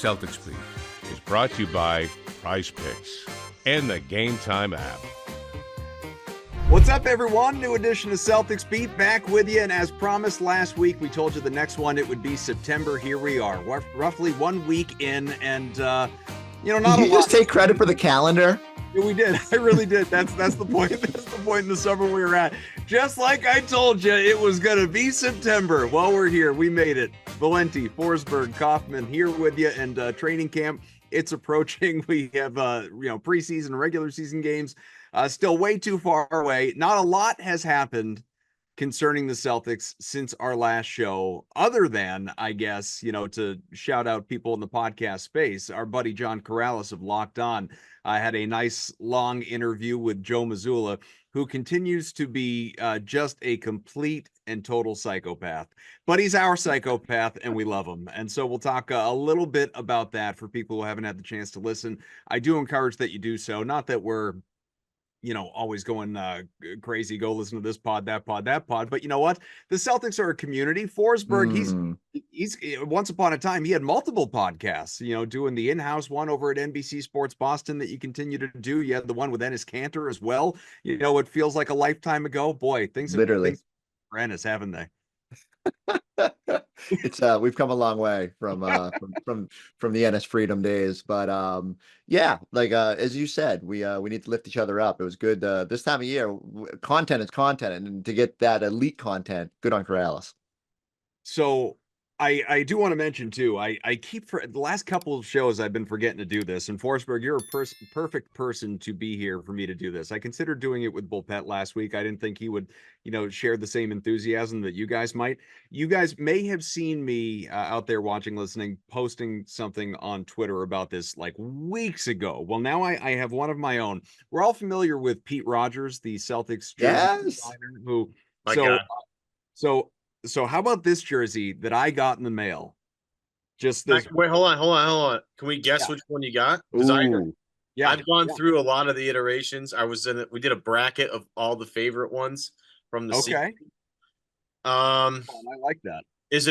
Celtics Beat is brought to you by Prize Picks and the Game Time app. What's up, everyone? New edition of Celtics Beat back with you. And as promised last week, we told you the next one, it would be September. Here we are, roughly 1 week in. And, not Did a you lot. just take credit for the calendar? Yeah, we did. I really did. That's the point. That's the point in the summer we were at. Just like I told you, it was going to be September. Well, we're here. We made it. Valenti, Forsberg, Kaufman here with you. And training camp, it's approaching. We have, preseason, regular season games. Still way too far away. Not a lot has happened concerning the Celtics since our last show, other than, I guess, to shout out people in the podcast space. Our buddy John Corrales of Locked On had a nice long interview with Joe Mazzulla, who continues to be just a complete and total psychopath. But he's our psychopath, and we love him. And so we'll talk a little bit about that for people who haven't had the chance to listen. I do encourage that you do so. Not that we're always going crazy, go listen to this pod, that pod, that pod. But you know what? The Celtics are a community. Forsberg, he's once upon a time, he had multiple podcasts, doing the in-house one over at NBC Sports Boston that you continue to do. You had the one with Ennis Cantor as well. It feels like a lifetime ago. Boy, things have for Ennis, haven't they? It's we've come a long way from the NS Freedom days, but as you said, we need to lift each other up. It was good this time of year. Content is content, and to get that elite content, good on Corrales. So I do want to mention too, I keep for the last couple of shows I've been forgetting to do this. And Forsberg, you're a perfect person to be here for me to do this. I considered doing it with Bullpet last week. I didn't think he would, share the same enthusiasm that you guys might. You guys may have seen me out there watching, listening, posting something on Twitter about this like weeks ago. Well, now I have one of my own. We're all familiar with Pete Rogers, the Celtics jersey designer, who So how about this jersey that I got in the mail? Just this. Wait, hold on. Can we guess which one you got? Because I've gone through a lot of the iterations. We did a bracket of all the favorite ones from the season. I like that. Was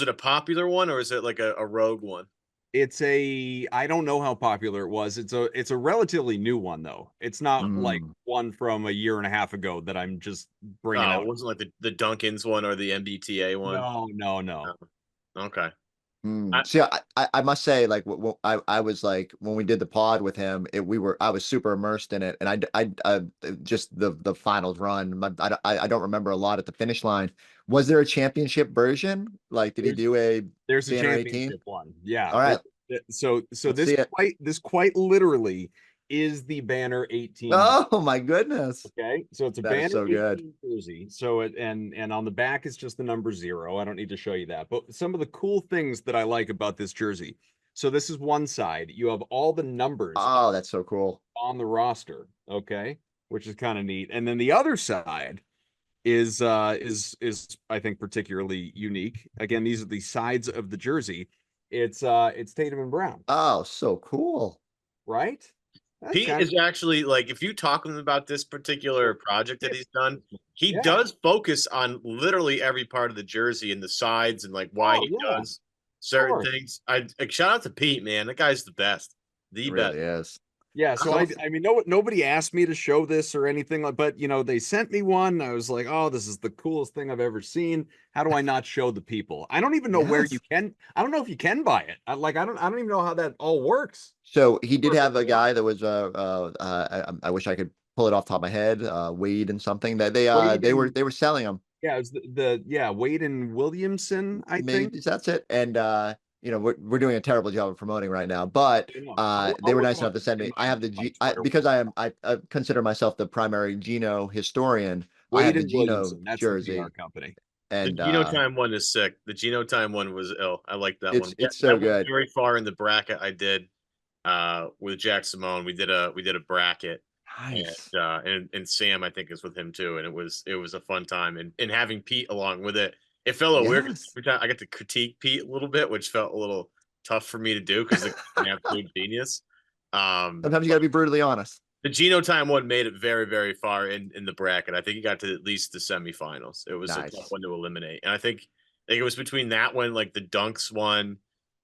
it a popular one, or is it like a rogue one? I don't know how popular it was. It's a relatively new one though. It's not like one from a year and a half ago that I'm just bringing out. It wasn't like the Duncan's one or the MBTA one. No. Okay. See, I must say, like, I was like, when we did the pod with him, I was super immersed in it, and I just the finals run. I don't remember a lot at the finish line. Was there a championship version? Like, did he do There's a banner championship 18? one. Yeah. All right. So this quite literally is the banner 18. Oh my goodness. Okay. So it's a banner 18 jersey. So and on the back is just the number 0. I don't need to show you that. But some of the cool things that I like about this jersey. So this is one side. You have all the numbers. Oh, that's so cool. On the roster. Okay. Which is kind of neat. And then the other side is I think particularly unique. Again, these are the sides of the jersey. It's Tatum and Brown. Oh, so cool. Right? Pete is actually, like, if you talk to him about this particular project that he's done, he does focus on literally every part of the jersey and the sides and like why he does certain things. I shout out to Pete, man. That guy's the best. The best. Really is. Yeah, so I mean, nobody asked me to show this or anything like, but they sent me one. I was like, oh, this is the coolest thing I've ever seen. How do I not show the people? I don't even know where you can. I don't know if you can buy it. I don't even know how that all works. So he did have a guy that was I wish I could pull it off the top of my head. Wade and something that they were selling them. Yeah, it was Wade and Williamson. I think that's it. And we're doing a terrible job of promoting right now, but they were nice enough to send me. I have because I consider myself the primary Geno historian. I have the Geno jersey. The company. And the Geno Time one is sick. The Geno Time one was ill. I like that one. It's so good. Very far in the bracket I did with Jack Simone. We did a bracket. Nice. And Sam, I think, is with him too. And it was a fun time. And having Pete along with it. It felt a little weird. I got to critique Pete a little bit, which felt a little tough for me to do because he's an absolute genius. Sometimes you got to be brutally honest. The Geno Time one made it very, very far in the bracket. I think he got to at least the semifinals. It was a tough one to eliminate. And I think it was between that one, like the Dunks one,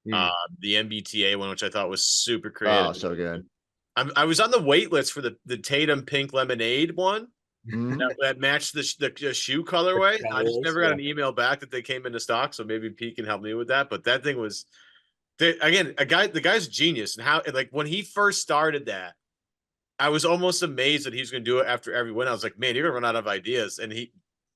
Mm. The MBTA one, which I thought was super creative. Oh, so good. I was on the wait list for the Tatum pink lemonade one Mhm. that matched the shoe colorway. I just never got Yeah. an email back that they came into stock, so maybe Pete can help me with that. But that thing was, again, the guy's genius, and how, like, when he first started that, I was almost amazed that he was going to do it after every win. I was like, man, you're gonna run out of ideas, and he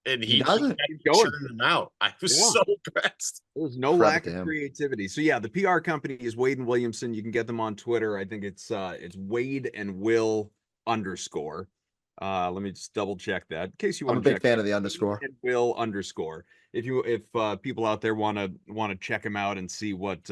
He kept doesn't. Keep going. churning them out. I was Yeah. so impressed. There's no Credit lack to of him. creativity. So yeah, the PR company is Wade and Williamson. You can get them on Twitter. I think it's Wade and Will _. Let me just double check that in case you I'm a want to big check fan out of the Wade underscore. and Will _. If people out there want to check them out and see what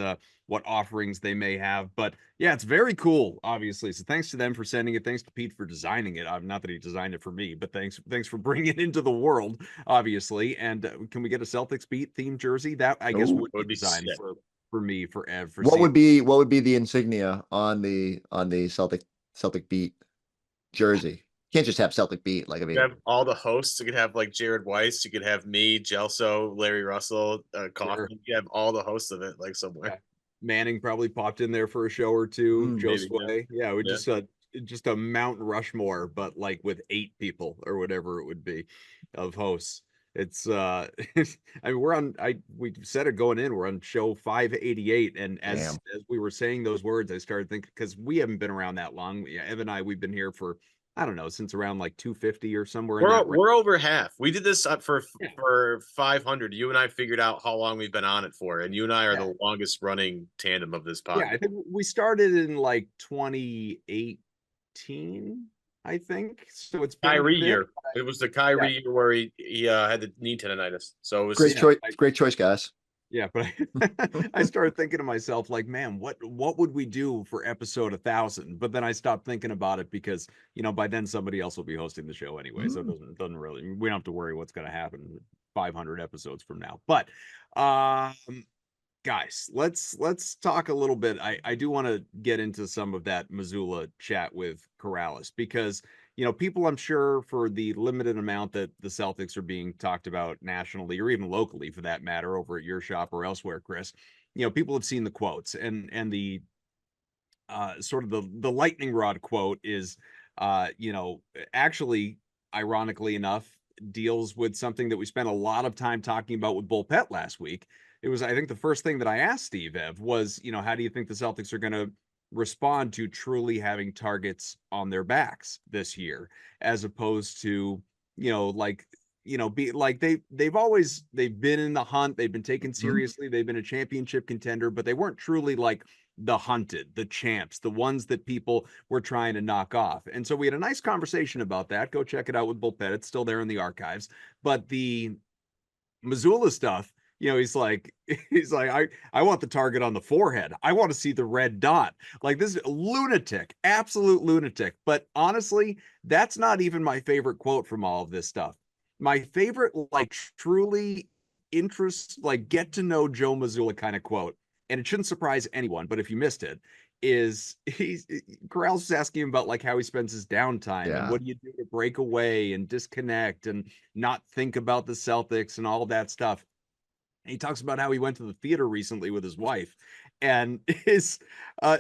offerings they may have. But yeah, it's very cool, obviously. So thanks to them for sending it. Thanks to Pete for designing it. Not that he designed it for me, but thanks for bringing it into the world, obviously. And can we get a Celtics beat themed jersey? That I guess Ooh. would be Would be designed sick. for me for Ev for What seeing. would be the insignia on the Celtic beat jersey? Can't just have Celtic beat. Like, I You mean, have all the hosts. You could have like Jared Weiss. You could have me, Gelso, Larry Russell, Sure. Kaufman. You have all the hosts of it, like, somewhere. Yeah. Manning probably popped in there for a show or two. Mm, Joe maybe, yeah. Sway, yeah, we Yeah. just a Mount Rushmore, but like with 8 people or whatever it would be of hosts. It's I mean we said it going in, we're on show 588, and as damn. we were saying those words, I started thinking, because we haven't been around that long. Yeah, Ev and I, we've been here for, I don't know, since around like 250 or somewhere in that range. We're over half. We did this Yeah. for 500. You and I figured out how long we've been on it for, and you and I are Yeah. the longest running tandem of this Yeah, I podcast. think we started in like 2018, I think. So it's been a Kyrie bit. year. It was the Kyrie year where he had the knee tendonitis. So it was Great Yeah, choice. Great choice, guys. yeah, but I started thinking to myself, like, man, what would we do for episode 1,000? But then I stopped thinking about it because, by then somebody else will be hosting the show anyway, so it doesn't really, we don't have to worry what's going to happen 500 episodes from now. But guys, let's talk a little bit. I do want to get into some of that Mazzulla chat with Corrales, because people, I'm sure, for the limited amount that the Celtics are being talked about nationally or even locally for that matter over at your shop or elsewhere, Chris, people have seen the quotes, and the sort of the lightning rod quote is actually, ironically enough, deals with something that we spent a lot of time talking about with Bull Pet last week. It was, I think, the first thing that I asked Steve Ev was, how do you think the Celtics are going to respond to truly having targets on their backs this year, as opposed to, be like they've been in the hunt, they've been taken seriously, they've been a championship contender, but they weren't truly like the hunted, the champs, the ones that people were trying to knock off. And so we had a nice conversation about that. Go check it out with Bull Pet. It's still there in the archives. But the Mazzulla stuff, he's like, I want the target on the forehead. I want to see the red dot. Like, this is lunatic, absolute lunatic. But honestly, that's not even my favorite quote from all of this stuff. My favorite, like, truly like, get to know Joe Mazzulla kind of quote, and it shouldn't surprise anyone, but if you missed it, is Corrales is asking him about like how he spends his downtime and what do you do to break away and disconnect and not think about the Celtics and all of that stuff. And he talks about how he went to the theater recently with his wife and is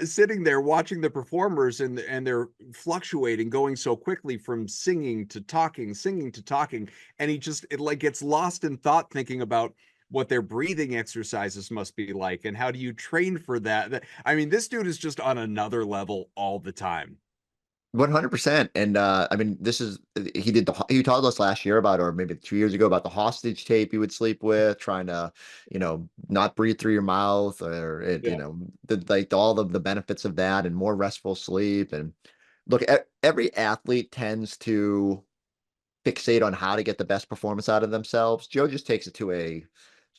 sitting there watching the performers, and they're fluctuating, going so quickly from singing to talking, and it like gets lost in thought thinking about what their breathing exercises must be like and how do you train for that. I mean, this dude is just on another level all the time. 100%. And I mean, he told us last year about, or maybe 2 years ago, about the hostage tape he would sleep with, trying to, not breathe through your mouth, or all of the benefits of that and more restful sleep. And look, every athlete tends to fixate on how to get the best performance out of themselves. Joe just takes it to a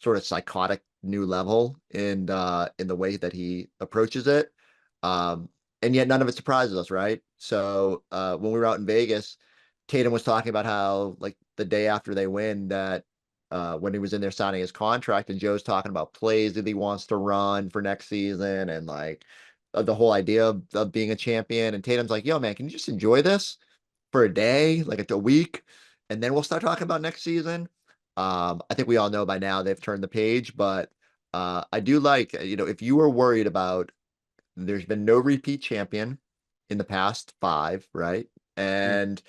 sort of psychotic new level in the way that he approaches it. And yet none of it surprises us, right? So when we were out in Vegas, Tatum was talking about how, like, the day after they win, that when he was in there signing his contract, and Joe's talking about plays that he wants to run for next season, and like the whole idea of being a champion. And Tatum's like, yo, man, can you just enjoy this for a day, like a week, and then we'll start talking about next season? I think we all know by now they've turned the page, but I do like, if you were worried about, there's been no repeat champion in the past 5, right? And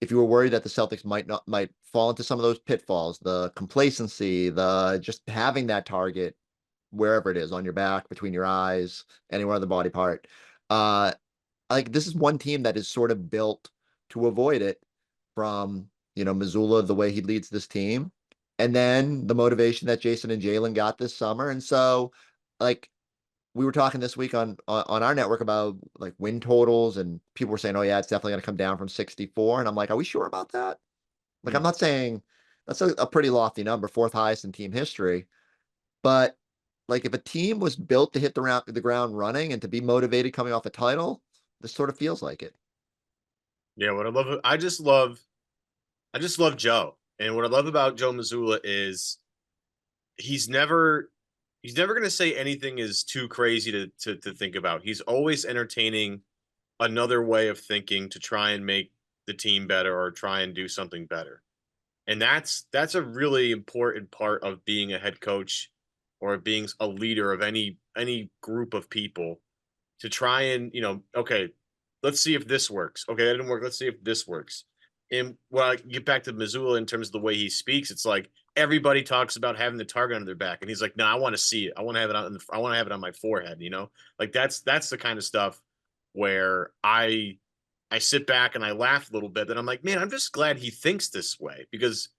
if you were worried that the Celtics might fall into some of those pitfalls, the complacency, the just having that target wherever it is, on your back, between your eyes, anywhere on the body part, uh, like this is one team that is sort of built to avoid it, from, Mazzulla, the way he leads this team, and then the motivation that Jayson and Jaylen got this summer. And so, like, we were talking this week on our network about like win totals, and people were saying, "Oh yeah, it's definitely going to come down from 64." And I'm like, "Are we sure about that?" Like, I'm not saying that's a pretty lofty number, 4th highest in team history, but like if a team was built to hit the ground running and to be motivated coming off a title, this sort of feels like it. Yeah, what I just love Joe. And what I love about Joe Mazzulla is he's never going to say anything is too crazy to think about. He's always entertaining another way of thinking to try and make the team better or try and do something better. And that's a really important part of being a head coach or being a leader of any group of people, to try and, okay, let's see if this works. Okay, that didn't work. Let's see if this works. And when I get back to Missoula in terms of the way he speaks, it's like everybody talks about having the target on their back, and he's like, "No, I want to see it. I want to have it I want to have it on my forehead." Like that's the kind of stuff where I sit back and I laugh a little bit. And I'm like, man, I'm just glad he thinks this way, because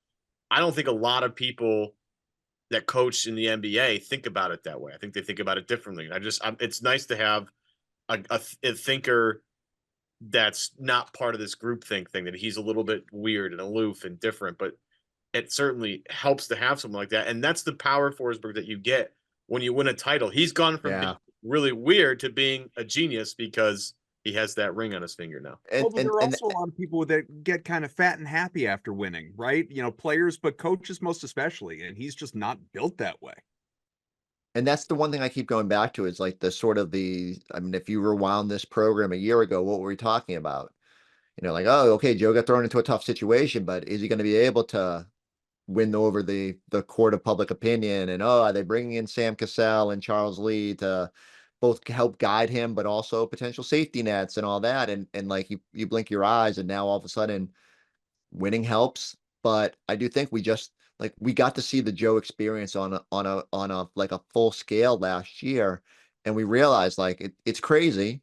I don't think a lot of people that coach in the NBA think about it that way. I think they think about it differently. And it's nice to have a thinker that's not part of this groupthink thing, that he's a little bit weird and aloof and different, but it certainly helps to have someone like that. And that's the power, Forsberg, that you get when you win a title. He's gone from being really weird to being a genius because he has that ring on his finger now. And, Well, but there are also a lot of people that get kind of fat and happy after winning, right? Players, but coaches most especially, and he's just not built that way. And that's the one thing I keep going back to, is like I mean, if you rewound this program a year ago, what were we talking about? Like, oh, okay, Joe got thrown into a tough situation, but is he going to be able to win over the court of public opinion? And, oh, are they bringing in Sam Cassell and Charles Lee to both help guide him, but also potential safety nets and all that? And like you blink your eyes, and now all of a sudden winning helps. But I do think we got to see the Joe experience on a like a full scale last year, and we realized like it's crazy,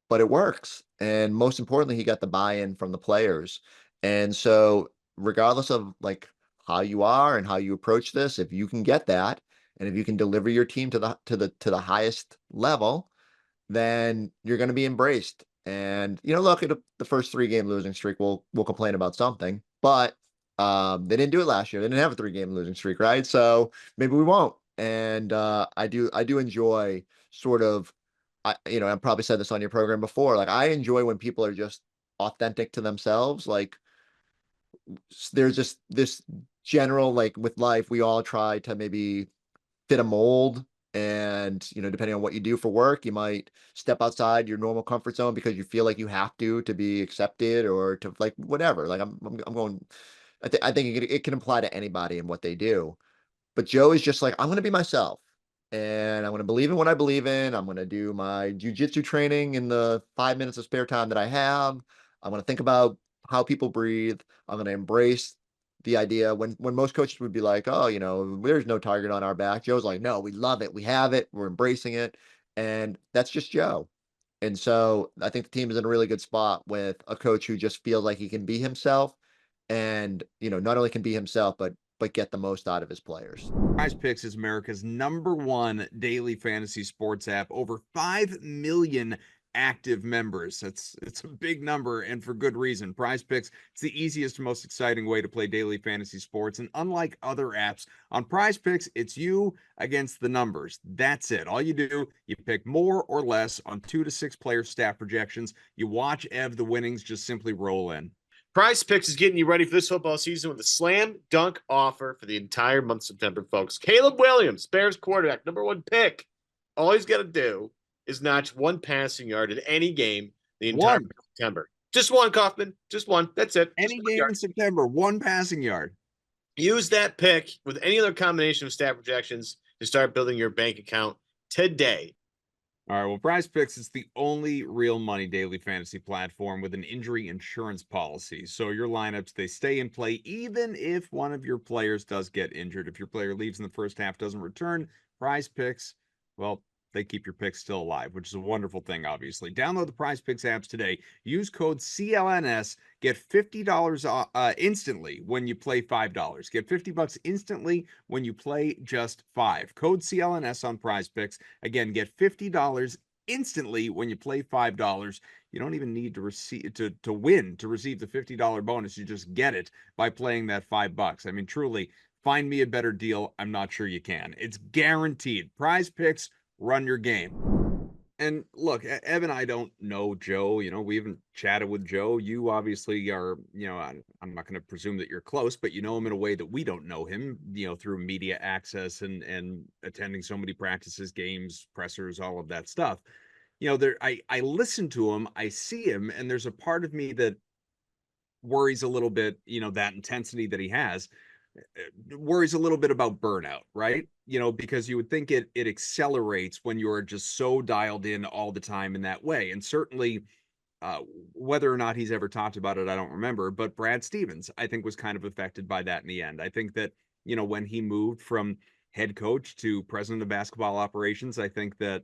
but it works. And most importantly, he got the buy-in from the players. And so regardless of like how you are and how you approach this, if you can get that, and if you can deliver your team to the highest level, then you're going to be embraced. And look at the first 3-game losing streak. We'll complain about something, but they didn't do it last year. They didn't have a 3-game losing streak, right? So maybe we won't. And I do enjoy sort of, I've probably said this on your program before. Like, I enjoy when people are just authentic to themselves. Like, there's just this general, like with life, we all try to maybe fit a mold. And, depending on what you do for work, you might step outside your normal comfort zone because you feel like you have to be accepted, or to like whatever. Like I'm going, I think it can apply to anybody and what they do. But Joe is just like, I'm going to be myself, and I'm going to believe in what I believe in. I'm going to do my jujitsu training in the 5 minutes of spare time that I have. I'm going to think about how people breathe. I'm going to embrace the idea when most coaches would be like, oh, there's no target on our back. Joe's like, no, we love it. We have it. We're embracing it. And that's just Joe. And so I think the team is in a really good spot with a coach who just feels like he can be himself, and, not only can be himself, but get the most out of his players. Prize Picks is America's #1 daily fantasy sports app. Over 5 million active members. It's a big number, and for good reason. Prize Picks, it's the easiest, most exciting way to play daily fantasy sports. And unlike other apps, on Prize Picks, it's you against the numbers. That's it. All you do, you pick more or less on 2 to 6 player stat projections. You watch the winnings just simply roll in. Prize Picks is getting you ready for this football season with a slam dunk offer for the entire month of September, folks. Caleb Williams, Bears quarterback, #1 pick. All he's got to do is notch 1 passing yard at any game the entire month of September. Just 1, Kaufman. Just 1. That's it. Any game in September, 1 passing yard. Use that pick with any other combination of stat projections to start building your bank account today. All right, well, Prize Picks is the only real money daily fantasy platform with an injury insurance policy. So your lineups, they stay in play even if one of your players does get injured. If your player leaves in the first half, doesn't return, Prize Picks, well, they keep your picks still alive, which is a wonderful thing, obviously. Download the Prize Picks apps today. Use code CLNS. Get $50 instantly when you play $5. Get $50 instantly when you play just $5. Code CLNS on Prize Picks. Again, get $50 instantly when you play $5. You don't even need to receive to win to receive the $50 bonus. You just get it by playing that $5. I mean, truly, find me a better deal. I'm not sure you can. It's guaranteed. Prize Picks, run your game. And look, Ev and I don't know Joe. You know, we haven't chatted with Joe. You obviously are, you know, I'm not going to presume that you're close, but you know him in a way that we don't know him, you know, through media access and attending so many practices, games, pressers, all of that stuff. You know, I listen to him, I see him, and there's a part of me that worries a little bit, you know, that intensity that he has worries a little bit about burnout, right? You know, because you would think it accelerates when you're just so dialed in all the time in that way. And certainly, whether or not he's ever talked about it, I don't remember. But Brad Stevens, I think, was kind of affected by that in the end. I think that, you know, when he moved from head coach to president of basketball operations, I think that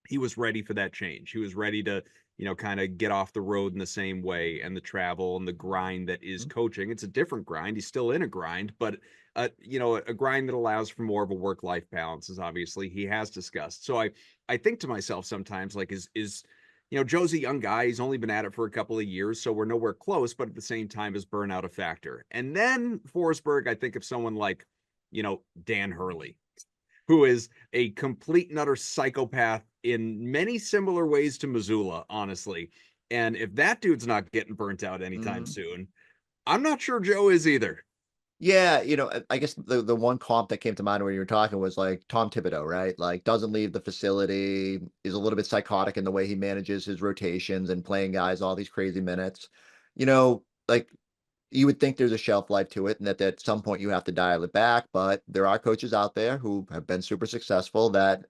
he was ready for that change. He was ready to, you know, kind of get off the road in the same way, and the travel and the grind that is coaching. It's a different grind. He's still in a grind, but you know, a grind that allows for more of a work-life balance, as obviously he has discussed. So I think to myself sometimes, like, is you know, Joe's a young guy. He's only been at it for a couple of years, so we're nowhere close, but at the same time, is burnout a factor? And then Forsberg, I think of someone like, you know, Dan Hurley, who is a complete and utter psychopath in many similar ways to Mazzulla, honestly. And if that dude's not getting burnt out anytime soon, I'm not sure Joe is either. Yeah, you know, I guess the one comp that came to mind when you were talking was like Tom Thibodeau, right? Like, doesn't leave the facility, is a little bit psychotic in the way he manages his rotations and playing guys all these crazy minutes. You know, like, you would think there's a shelf life to it and that at some point you have to dial it back, but there are coaches out there who have been super successful that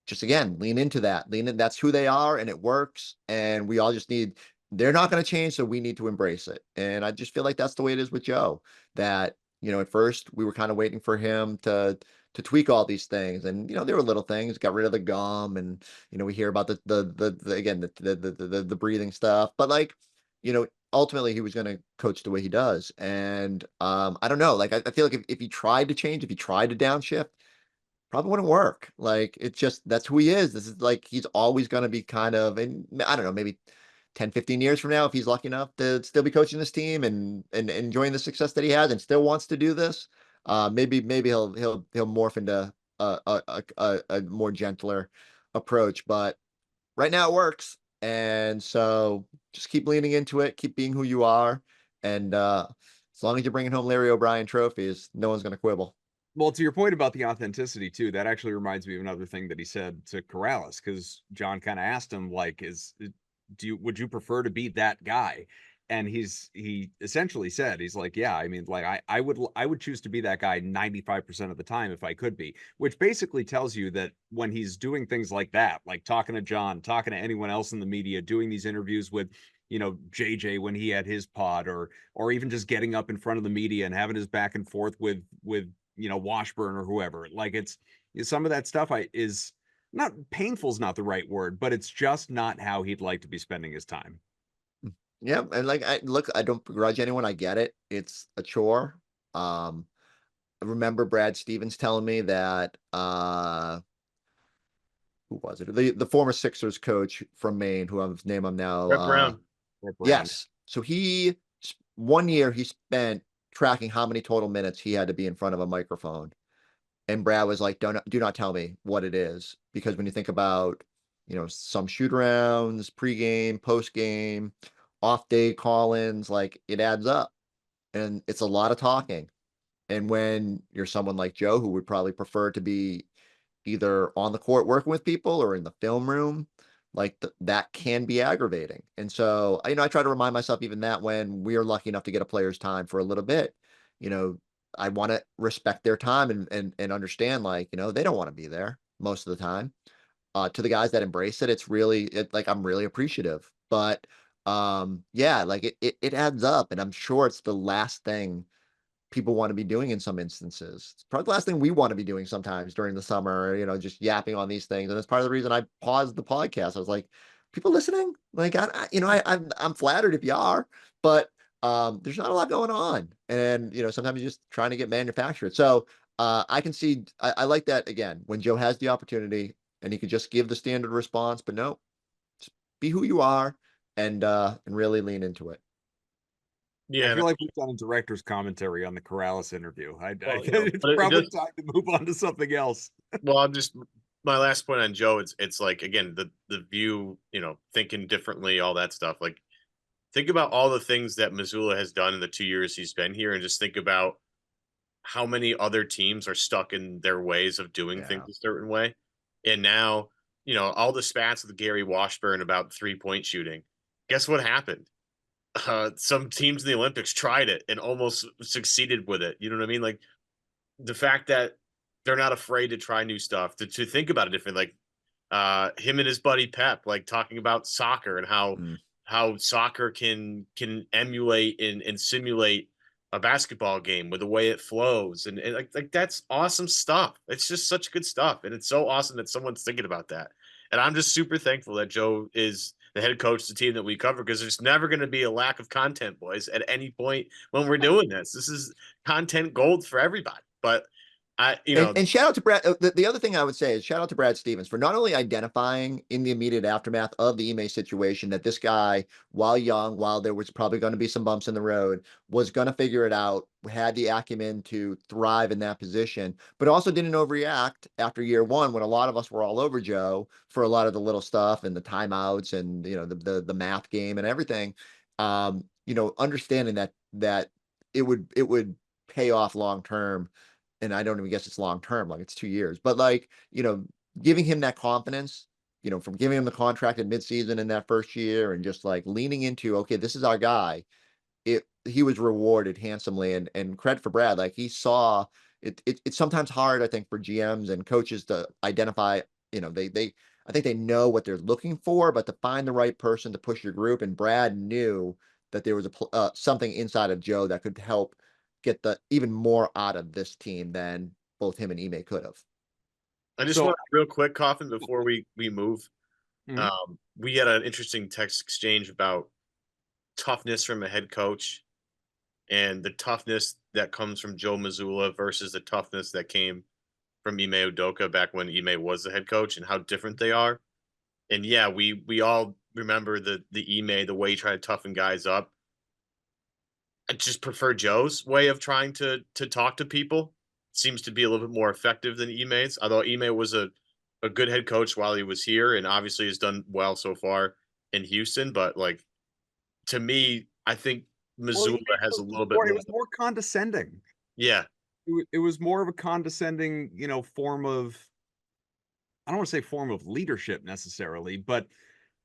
just, again, lean into that. Lean in, that's who they are, and it works. And we all just need, they're not going to change, so we need to embrace it. And I just feel like that's the way it is with Joe. That, you know, at first we were kind of waiting for him to tweak all these things. And, you know, there were little things, got rid of the gum, and, you know, we hear about the again, the breathing stuff. But, like, you know, ultimately he was going to coach the way he does. And I don't know, like, I feel like if he tried to change, if he tried to downshift, probably wouldn't work. Like, it's just, that's who he is. This is like, he's always going to be kind of, and I don't know, maybe 10, 15 years from now, if he's lucky enough to still be coaching this team and enjoying the success that he has and still wants to do this, maybe he'll morph into a more gentler approach. But right now it works. And so just keep leaning into it, keep being who you are. And as long as you're bringing home Larry O'Brien trophies, no one's going to quibble. Well, to your point about the authenticity too, that actually reminds me of another thing that he said to Corrales, because John kind of asked him, like, would you prefer to be that guy? And he essentially said, he's like, yeah, I mean, like, I would choose to be that guy 95% of the time if I could be, which basically tells you that when he's doing things like that, like talking to John, talking to anyone else in the media, doing these interviews with, you know, JJ when he had his pod, or even just getting up in front of the media and having his back and forth with you know, Washburn or whoever, like, it's some of that stuff is not, painful is not the right word, but it's just not how he'd like to be spending his time. Yeah, and like, I don't begrudge anyone. I get it. It's a chore. I remember Brad Stevens telling me that who was it? The former Sixers coach from Maine, whose name I'm now Brett Brown. Yes. So he 1 year he spent tracking how many total minutes he had to be in front of a microphone. And Brad was like, do not tell me what it is. Because when you think about, you know, some shoot arounds, pregame, postgame, off day call-ins, like, it adds up. And it's a lot of talking. And when you're someone like Joe, who would probably prefer to be either on the court working with people or in the film room, like, that can be aggravating. And so, you know, I try to remind myself even that when we are lucky enough to get a player's time for a little bit, you know, I want to respect their time and understand, like, they don't want to be there most of the time. To the guys that embrace it, it's really like I'm really appreciative. But yeah, like it adds up, and I'm sure it's the last thing people want to be doing in some instances. It's probably the last thing we want to be doing sometimes during the summer, just yapping on these things. And that's part of the reason I paused the podcast. I was like, people listening? Like, I'm flattered if you are, but there's not a lot going on. And, sometimes you're just trying to get manufactured. So I can see, I like that again, when Joe has the opportunity and he could just give the standard response, but no, just be who you are and really lean into it. Yeah, I feel like we've done a director's commentary on the Corrales interview. Well, It's but probably time to move on to something else. well, I'm just my last point on Joe. It's like, again, the view, thinking differently, all that stuff. Like, think about all the things that Mazzulla has done in the 2 years he's been here, and just think about how many other teams are stuck in their ways of doing things Yeah. a certain way. And now, all the spats with Gary Washburn about 3-point shooting. Guess what happened? Some teams in the Olympics tried it and almost succeeded with it. You know what I mean? Like, the fact that they're not afraid to try new stuff, to think about it different. Like, him and his buddy Pep, like, talking about soccer and how soccer can emulate and simulate a basketball game with the way it flows, and like that's awesome stuff. It's just such good stuff, and it's so awesome that someone's thinking about that. And I'm just super thankful that Joe is the head coach of the team that we cover, because there's never going to be a lack of content, boys, at any point when we're doing this. This is content gold for everybody. But And shout out to Brad. The other thing I would say is shout out to Brad Stevens for not only identifying in the immediate aftermath of the Ime situation that this guy, while young, while there was probably going to be some bumps in the road, was going to figure it out, had the acumen to thrive in that position, but also didn't overreact after year one when a lot of us were all over Joe for a lot of the little stuff and the timeouts and the math game and everything. Understanding that it would pay off long term. And I don't even guess it's long term, like it's 2 years, but like, giving him that confidence, from giving him the contract at midseason in that first year and just like leaning into, okay, this is our guy. He was rewarded handsomely, and credit for Brad. Like, he saw it. It's sometimes hard, I think, for GMs and coaches to identify, I think they know what they're looking for, but to find the right person to push your group. And Brad knew that there was something inside of Joe that could help get the even more out of this team than both him and Ime could have. I just want real quick, Coffin, before we move. Mhm. We had an interesting text exchange about toughness from a head coach and the toughness that comes from Joe Mazzulla versus the toughness that came from Ime Udoka back when Ime was the head coach, and how different they are. And yeah, we all remember the Ime, the way he tried to toughen guys up. I just prefer Joe's way of trying to talk to people. Seems to be a little bit more effective than Ime's. Although Ime was a good head coach while he was here, and obviously has done well so far in Houston. But like, to me, I think Mazzulla has a little bit more. It was more condescending. Yeah, It was more of a condescending, form of, I don't want to say form of leadership necessarily, but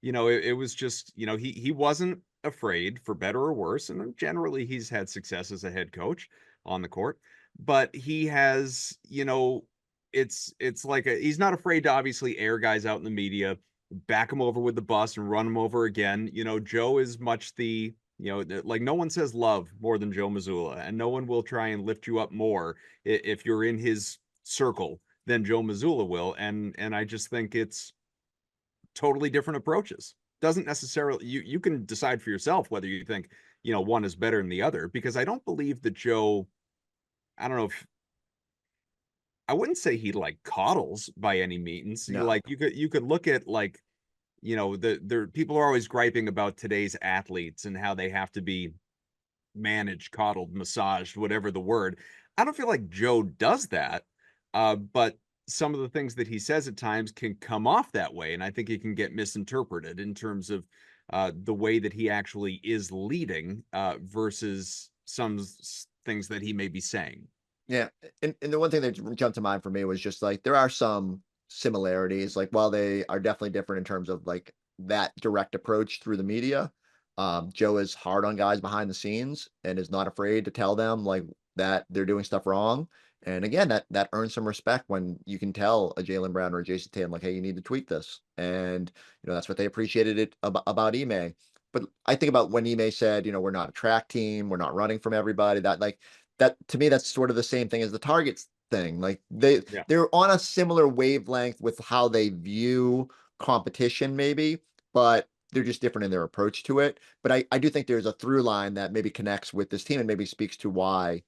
it was just, he wasn't afraid, for better or worse. And generally he's had success as a head coach on the court, but he has, it's like he's not afraid to obviously air guys out in the media, back him over with the bus and run him over again. Joe is much like no one says love more than Joe Mazzulla, and no one will try and lift you up more if you're in his circle than Joe Mazzulla will. And I just think it's totally different approaches. Doesn't necessarily, you can decide for yourself whether you think, one is better than the other, because I don't believe that Joe, I don't know if, I wouldn't say he like coddles by any means. No. Like you could look at like, the people are always griping about today's athletes and how they have to be managed, coddled, massaged, whatever the word. I don't feel like Joe does that. But some of the things that he says at times can come off that way. And I think it can get misinterpreted in terms of the way that he actually is leading versus some things that he may be saying. Yeah. And the one thing that jumped to mind for me was just like, there are some similarities, like while they are definitely different in terms of like that direct approach through the media. Joe is hard on guys behind the scenes and is not afraid to tell them like that they're doing stuff wrong. And again, that earns some respect when you can tell a Jaylen Brown or a Jayson Tatum, like, hey, you need to tweak this. And, that's what they appreciated it about Ime. But I think about when Ime said, we're not a track team, we're not running from everybody. That to me, that's sort of the same thing as the Targets thing. Like they're on a similar wavelength with how they view competition, maybe, but they're just different in their approach to it. But I do think there's a through line that maybe connects with this team and maybe speaks to why,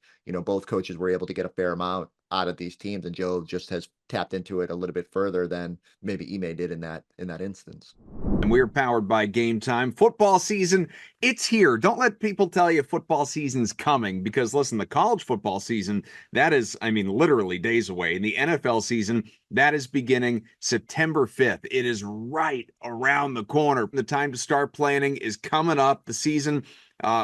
both coaches were able to get a fair amount out of these teams. And Joe just has tapped into it a little bit further than maybe Ime did in that instance. And we're powered by Game Time. Football season, it's here. Don't let people tell you football season's coming, because listen, the college football season, that is, literally days away. And the NFL season, that is beginning September 5th. It is right around the corner. The time to start planning is coming up. The season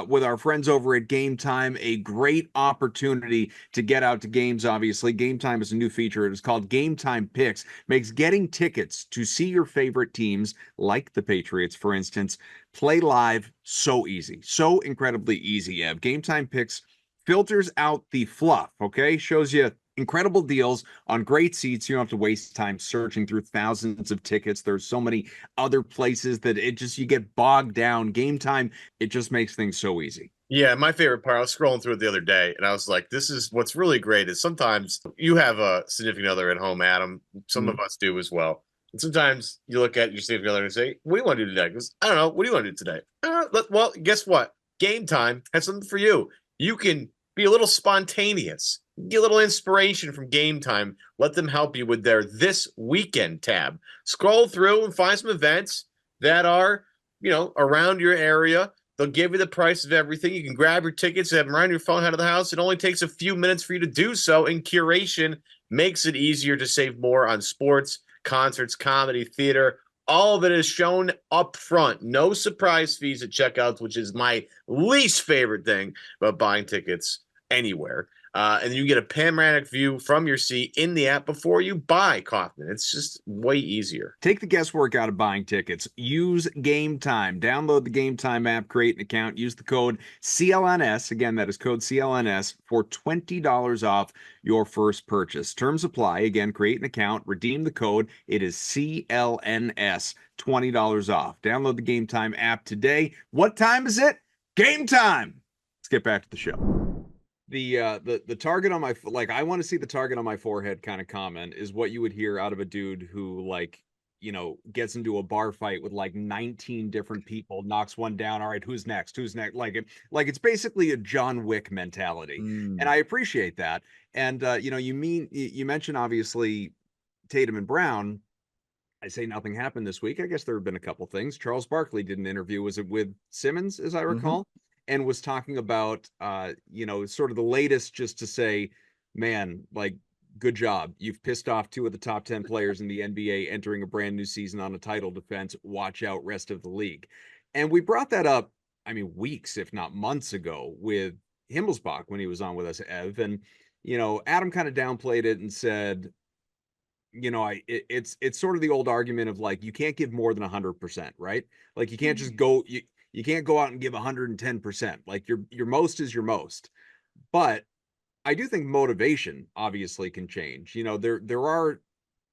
with our friends over at Game Time, a great opportunity to get out to games. Obviously, Game Time is a new feature. It is called Game Time Picks. Makes getting tickets to see your favorite teams, like the Patriots, for instance, play live so easy, so incredibly easy. Game Time Picks filters out the fluff. Okay, shows you incredible deals on great seats. You don't have to waste time searching through thousands of tickets. There's so many other places that you get bogged down. Game Time, it just makes things so easy. Yeah, my favorite part, I was scrolling through it the other day, and I was like, this is what's really great is sometimes you have a significant other at home, Adam. Some of us do as well. And sometimes you look at your significant other and say, what do you want to do today? Because I don't know. What do you want to do today? Well, guess what? Game Time has something for you. You can be a little spontaneous. Get a little inspiration from Game Time. Let them help you with their This Weekend tab. Scroll through and find some events that are, around your area. They'll give you the price of everything. You can grab your tickets, have them right on your phone out of the house. It only takes a few minutes for you to do so, and curation makes it easier to save more on sports, concerts, comedy, theater. All of it is shown up front. No surprise fees at checkouts, which is my least favorite thing about buying tickets anywhere. And you get a panoramic view from your seat in the app before you buy, Kaufman. It's just way easier. Take the guesswork out of buying tickets. Use Game Time. Download the Game Time app, create an account, use the code CLNS. Again, that is code CLNS for $20 off your first purchase. Terms apply. Again, create an account, redeem the code. It is CLNS, $20 off. Download the Game Time app today. What time is it? Game time. Let's get back to the show. The target on my, I want to see the target on my forehead kind of comment is what you would hear out of a dude who gets into a bar fight with 19 different people, knocks one down. All right, who's next? Like it's basically a John Wick mentality. And I appreciate that. And you mentioned obviously Tatum and Brown. I say nothing happened this week. I guess there have been a couple things. Charles Barkley did an interview. Was it with Simmons, as I recall? And was talking about, sort of the latest, just to say, man, good job. You've pissed off 2 of the top 10 players in the NBA entering a brand new season on a title defense. Watch out, rest of the league. And we brought that up, weeks, if not months ago, with Himmelsbach when he was on with us, Ev. And, Adam kind of downplayed it and said, it's sort of the old argument of you can't give more than 100%, right? You can't just go, you can't go out and give 110%. Your most is your most. But I do think motivation obviously can change. There are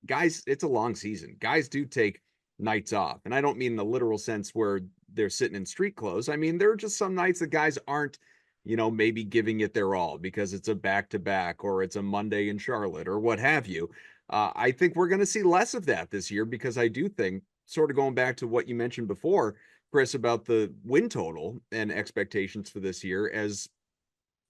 guys, it's a long season. Guys do take nights off. And I don't mean in the literal sense where they're sitting in street clothes. There are just some nights that guys aren't, maybe giving it their all because it's a back-to-back or it's a Monday in Charlotte or what have you. I think we're going to see less of that this year, because I do think, sort of going back to what you mentioned before, Chris, about the win total and expectations for this year, as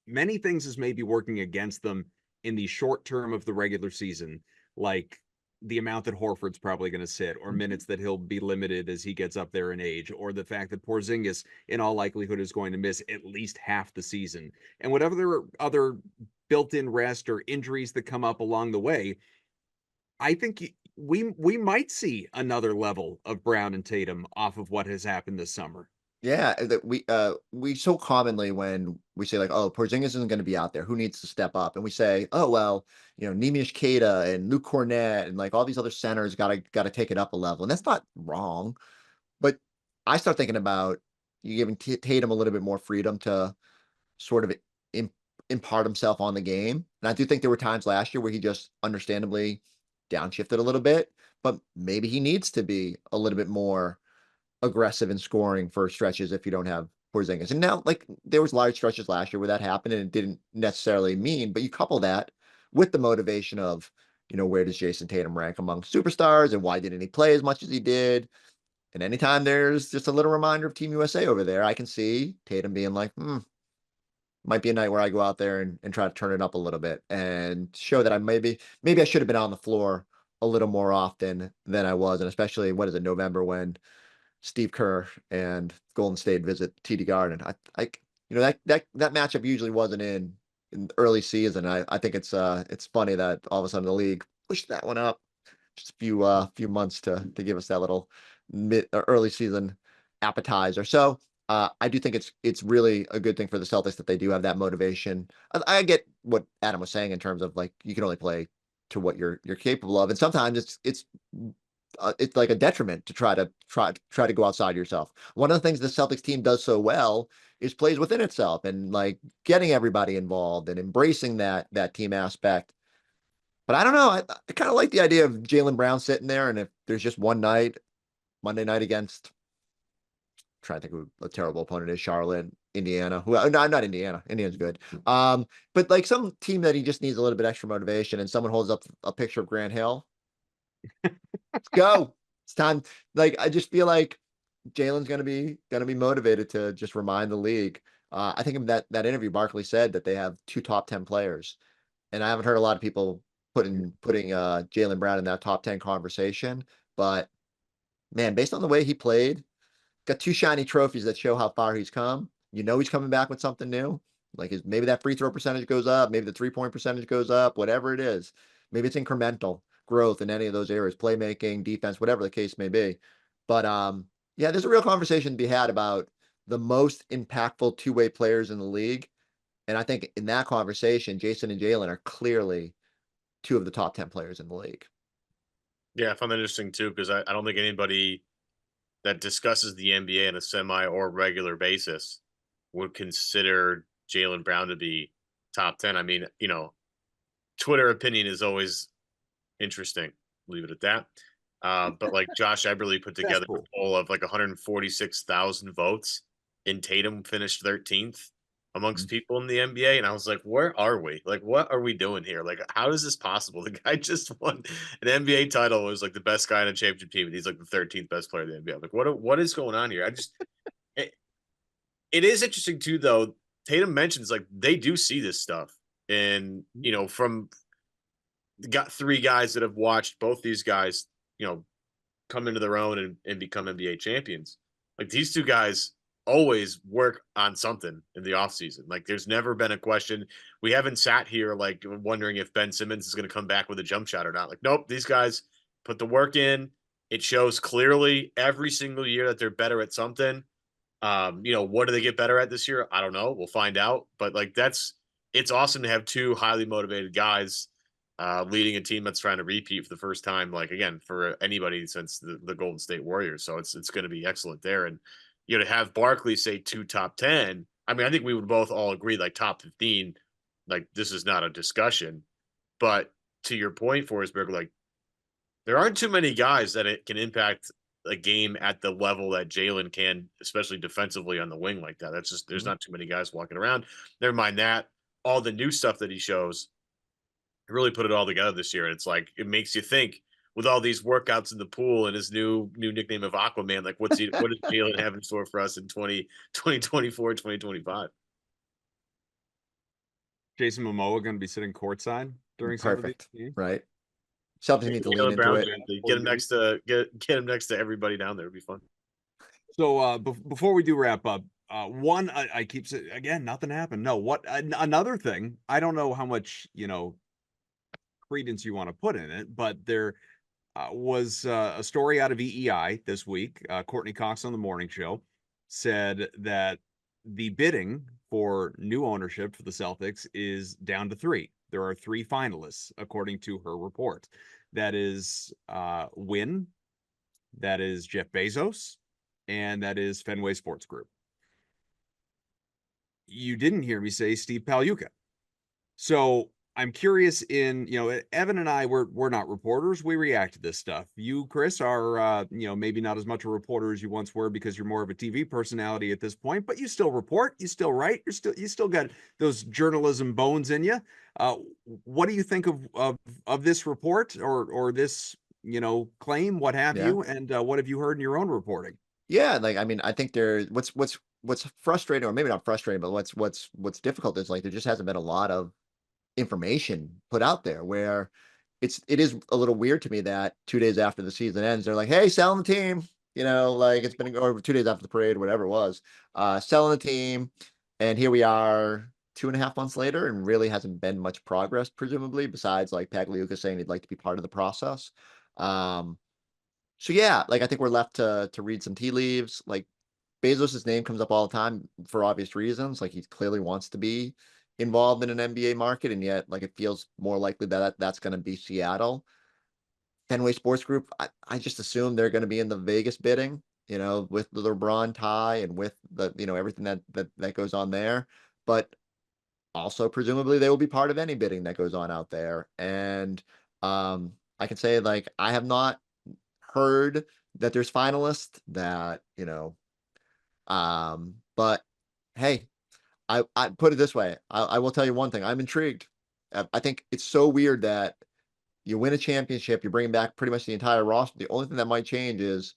many things as maybe working against them in the short term of the regular season, like the amount that Horford's probably going to sit, or minutes that he'll be limited as he gets up there in age, or the fact that Porzingis in all likelihood is going to miss at least half the season, and whatever other built-in rest or injuries that come up along the way. I think we might see another level of Brown and Tatum off of what has happened this summer. Yeah, that we so commonly, when we say oh, Porzingis isn't going to be out there, who needs to step up? And we say, oh well, Nemish Queta and Luke Cornett and all these other centers got to take it up a level, and that's not wrong. But I start thinking about you giving Tatum a little bit more freedom to sort of impart himself on the game. And I do think there were times last year where he just understandably downshifted a little bit, but maybe he needs to be a little bit more aggressive in scoring for stretches if you don't have Porzingis. And now, like, there was large stretches last year where that happened and it didn't necessarily mean, but you couple that with the motivation of, where does Jayson Tatum rank among superstars and why didn't he play as much as he did? And anytime there's just a little reminder of Team USA over there, I can see Tatum being like, might be a night where I go out there and try to turn it up a little bit and show that maybe I should have been on the floor a little more often than I was. And especially, what is it, November, when Steve Kerr and Golden State visit TD Garden. That matchup usually wasn't in the early season. I think it's funny that all of a sudden the league pushed that one up just a few months to give us that little mid or early season appetizer. So I do think it's really a good thing for the Celtics that they do have that motivation. I get what Adam was saying in terms of, like, you can only play to what you're capable of, and sometimes it's like a detriment to try to go outside yourself. One of the things the Celtics team does so well is plays within itself and, like, getting everybody involved and embracing that team aspect. But I don't know. I kind of like the idea of Jaylen Brown sitting there, and if there's just one night, Monday night against, trying to think who a terrible opponent is, Charlotte, Indiana. No, not Indiana. Indiana's good. But like some team that he just needs a little bit extra motivation, and someone holds up a picture of Grant Hill. Let's go. It's time. Like, I just feel like Jaylen's gonna be motivated to just remind the league. I think in that interview, Barkley said that they have 2 top 10 players, and I haven't heard a lot of people putting Jaylen Brown in that top 10 conversation. But man, based on the way he played, got 2 shiny trophies that show how far he's come. He's coming back with something new. Like, maybe that free throw percentage goes up, maybe the 3-point percentage goes up, whatever it is. Maybe it's incremental growth in any of those areas, playmaking, defense, whatever the case may be. But yeah, there's a real conversation to be had about the most impactful two-way players in the league. And I think in that conversation, Jayson and Jaylen are clearly 2 of the top 10 players in the league. Yeah, I found that interesting too, because I don't think anybody that discusses the NBA on a semi or regular basis would consider Jaylen Brown to be top 10. I mean, Twitter opinion is always interesting. Leave it at that. But like Josh Eberle put together a poll of like 146,000 votes, and Tatum finished 13th amongst people in the NBA. And I was like, where are we? Like, what are we doing here? Like, how is this possible? The guy just won an NBA title, was like the best guy in a championship team, and he's like the 13th best player in the NBA. I'm like, what is going on here? It is interesting too, though. Tatum mentions, like, they do see this stuff. And, from got 3 guys that have watched both these guys, come into their own and become NBA champions. Like, these 2 guys always work on something in the offseason. Like, there's never been a question. We haven't sat here like wondering if Ben Simmons is going to come back with a jump shot or not. Like, nope, these guys put the work in. It shows clearly every single year that they're better at something. What do they get better at this year? I don't know. We'll find out. But like, it's awesome to have 2 highly motivated guys leading a team that's trying to repeat for the first time, like, again, for anybody since the Golden State Warriors. So it's going to be excellent there. And, to have Barkley say 2 top 10, I mean, I think we would both all agree, like, top 15, like, this is not a discussion. But to your point, Forsberg, like, there aren't too many guys that it can impact a game at the level that Jaylen can, especially defensively on the wing like that. That's just, there's not too many guys walking around. Never mind that. All the new stuff that he shows, really put it all together this year. And it's like, it makes you think, with all these workouts in the pool and his new nickname of Aquaman, like, what is Jaylen have in store for us in 2024, 2025? Jason Momoa going to be sitting courtside during some of these games? Right? Celtics need to lean into it. Get him next to everybody down there. It'd be fun. So before we do wrap up, one, I keep saying again, nothing happened. No, what another thing? I don't know how much credence you want to put in it, but there was a story out of EEI this week. Courtney Cox on the morning show said that the bidding for new ownership for the Celtics is down to 3. There are 3 finalists, according to her report. That is Wynn, that is Jeff Bezos, and that is Fenway Sports Group. You didn't hear me say Steve Pagliuca. So I'm curious Evan and I, we're not reporters. We react to this stuff. You, Chris, are, maybe not as much a reporter as you once were because you're more of a TV personality at this point, but you still report, you still write, you still got those journalism bones in you. What do you think of this report or this, claim, what have Yeah. you? And what have you heard in your own reporting? Yeah, like I mean, I think there what's frustrating, or maybe not frustrating, but what's difficult is like there just hasn't been a lot of information put out there where it is a little weird to me that 2 days after the season ends, they're like, hey, selling the team, like it's been over 2 days after the parade, whatever it was, selling the team, and here we are 2.5 months later, and really hasn't been much progress, presumably, besides like Pagliuca saying he'd like to be part of the process. Um, so yeah, like I think we're left to read some tea leaves. Like Bezos's name comes up all the time for obvious reasons. Like he clearly wants to be involved in an NBA market, and yet like it feels more likely that that's going to be Seattle. Fenway Sports Group, I just assume they're going to be in the Vegas bidding, with the LeBron tie and with the everything that goes on there. But also presumably they will be part of any bidding that goes on out there. And I can say like I have not heard that there's finalists that, but hey, I put it this way. I will tell you one thing. I'm intrigued. I think it's so weird that you win a championship, you're bringing back pretty much the entire roster. The only thing that might change is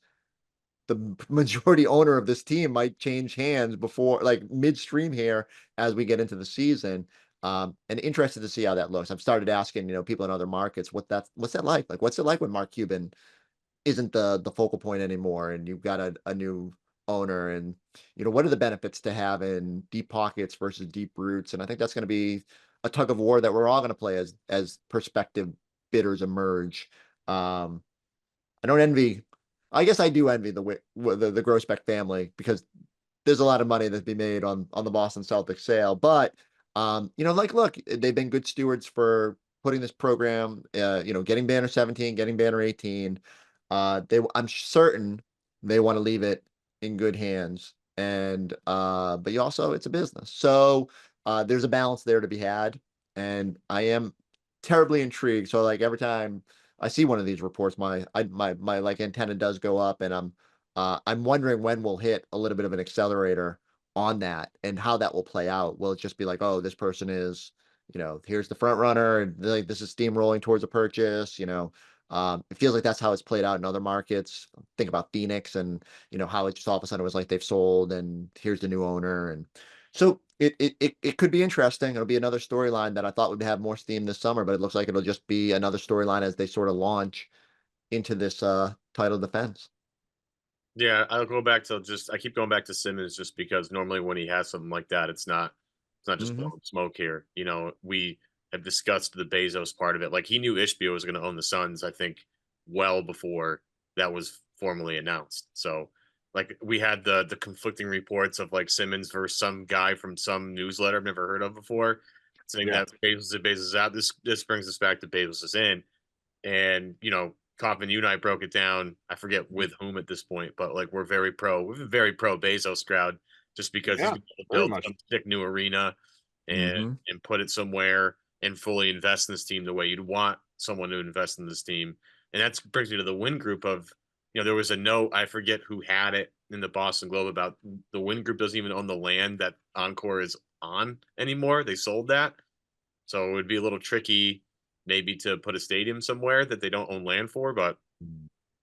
the majority owner of this team might change hands before, like midstream here, as we get into the season. And interested to see how that looks. I've started asking, people in other markets what's that like? Like, what's it like when Mark Cuban isn't the focal point anymore, and you've got a new owner, and what are the benefits to having deep pockets versus deep roots? And I think that's going to be a tug of war that we're all going to play as prospective bidders emerge. um I don't envy, I guess I do envy the Grossbeck family, because there's a lot of money that be made on the Boston Celtics sale. But like, look, they've been good stewards for putting this program, getting banner 17, getting banner 18. I'm certain they want to leave it in good hands. And but you also, it's a business. So there's a balance there to be had. And I am terribly intrigued. So like every time I see one of these reports, my like antenna does go up, and I'm wondering when we'll hit a little bit of an accelerator on that and how that will play out. Will it just be like, oh, this person is, here's the front runner, and like this is steamrolling towards a purchase, it feels like that's how it's played out in other markets. Think about Phoenix, and how it just all of a sudden was like they've sold and here's the new owner. And so it could be interesting. It'll be another storyline that I thought would have more steam this summer, but it looks like it'll just be another storyline as they sort of launch into this title defense. Yeah, I'll go back to I keep going back to Simmons just because normally when he has something like that, it's not just Hmm. blowing smoke here. We have discussed the Bezos part of it. Like he knew Ishbia was going to own the Suns, I think, well before that was formally announced. So like we had the conflicting reports of like Simmons versus some guy from some newsletter I've never heard of before, saying Yeah. that Bezos is out. This brings us back to Bezos is in. And Kaufman, you and I broke it down. I forget with whom at this point, but like we're very pro Bezos crowd, just because he's Yeah, going to very build much. some sick new arena and Hmm. put it somewhere and fully invest in this team the way you'd want someone to invest in this team. And that brings me to the win group of, there was a note, I forget who had it in the Boston Globe about the win group doesn't even own the land that Encore is on anymore. They sold that. So it would be a little tricky maybe to put a stadium somewhere that they don't own land for, but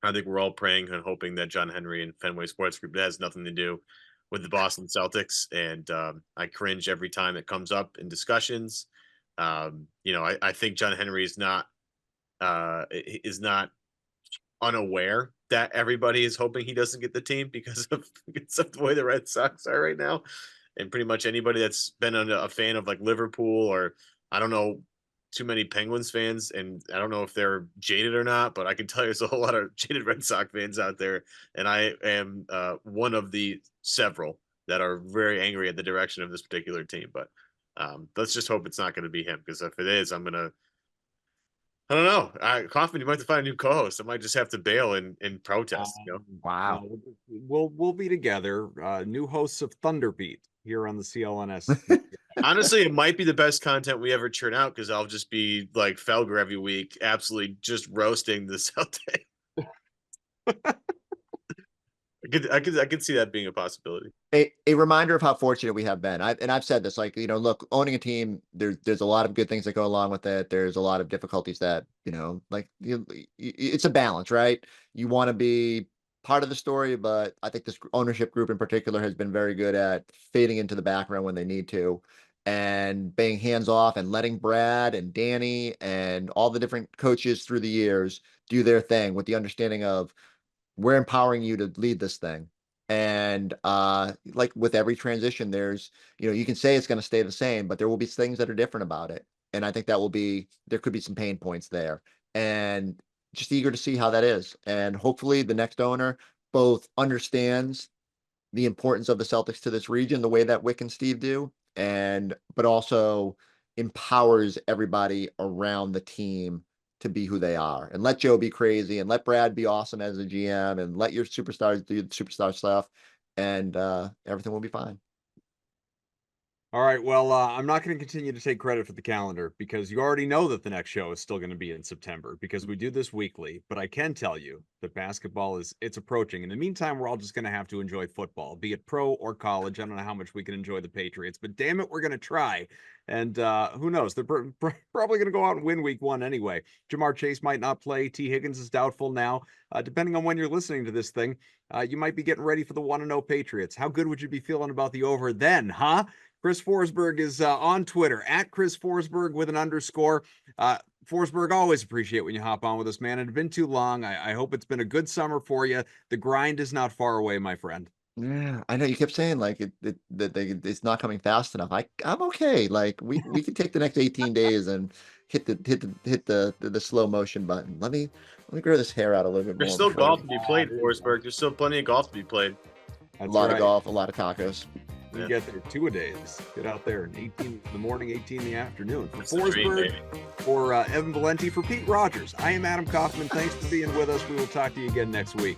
I think we're all praying and hoping that John Henry and Fenway Sports Group, that has nothing to do with the Boston Celtics. And I cringe every time it comes up in discussions. I think John Henry is not unaware that everybody is hoping he doesn't get the team because of the way the Red Sox are right now. And pretty much anybody that's been a fan of like Liverpool, or I don't know too many Penguins fans, and I don't know if they're jaded or not, but I can tell you there's a whole lot of jaded Red Sox fans out there, and I am one of the several that are very angry at the direction of this particular team. But let's just hope it's not going to be him, because if it is, I don't know. Kaufman, you might have to find a new co-host. I might just have to bail and protest. Wow. We'll be together. New hosts of Thunderbeat here on the CLNS Honestly, it might be the best content we ever churn out because I'll just be like Felger every week, absolutely just roasting the Celtics. I could see that being a possibility. A reminder of how fortunate we have been. I've said this, like, look, owning a team, there's a lot of good things that go along with it. There's a lot of difficulties that, it's a balance, right? You want to be part of the story, but I think this ownership group in particular has been very good at fading into the background when they need to and being hands off and letting Brad and Danny and all the different coaches through the years do their thing with the understanding of we're empowering you to lead this thing. And like with every transition, there's, you can say it's going to stay the same, but there will be things that are different about it. And I think there could be some pain points there. And just eager to see how that is. And hopefully the next owner both understands the importance of the Celtics to this region the way that Wick and Steve do, but also empowers everybody around the team to be who they are, and let Joe be crazy and let Brad be awesome as a GM and let your superstars do the superstar stuff, and everything will be fine. All right. Well, I'm not going to continue to take credit for the calendar because you already know that the next show is still going to be in September because we do this weekly. But I can tell you that basketball it's approaching. In the meantime, we're all just going to have to enjoy football, be it pro or college. I don't know how much we can enjoy the Patriots, but damn it, we're going to try. And who knows? They're probably going to go out and win week 1 anyway. Jamar Chase might not play. T. Higgins is doubtful now. Depending on when you're listening to this thing, you might be getting ready for the 1-0 Patriots. How good would you be feeling about the over then, huh? Chris Forsberg is on Twitter at Chris Forsberg with an underscore. Forsberg, always appreciate when you hop on with us, man. It's been too long. I hope it's been a good summer for you. The grind is not far away, my friend. Yeah, I know you kept saying like it's not coming fast enough. I'm okay. Like we can take the next 18 days and hit the slow motion button. Let me grow this hair out a little bit more. There's still golf to be played, Forsberg. There's still plenty of golf to be played. A lot of golf, a lot of tacos. You get there 2-a-days. Get out there 18 in the morning, 18 in the afternoon. For That's the dream, Forsberg, baby. for Evan Valenti, for Pete Rogers, I am Adam Kaufman. Thanks for being with us. We will talk to you again next week.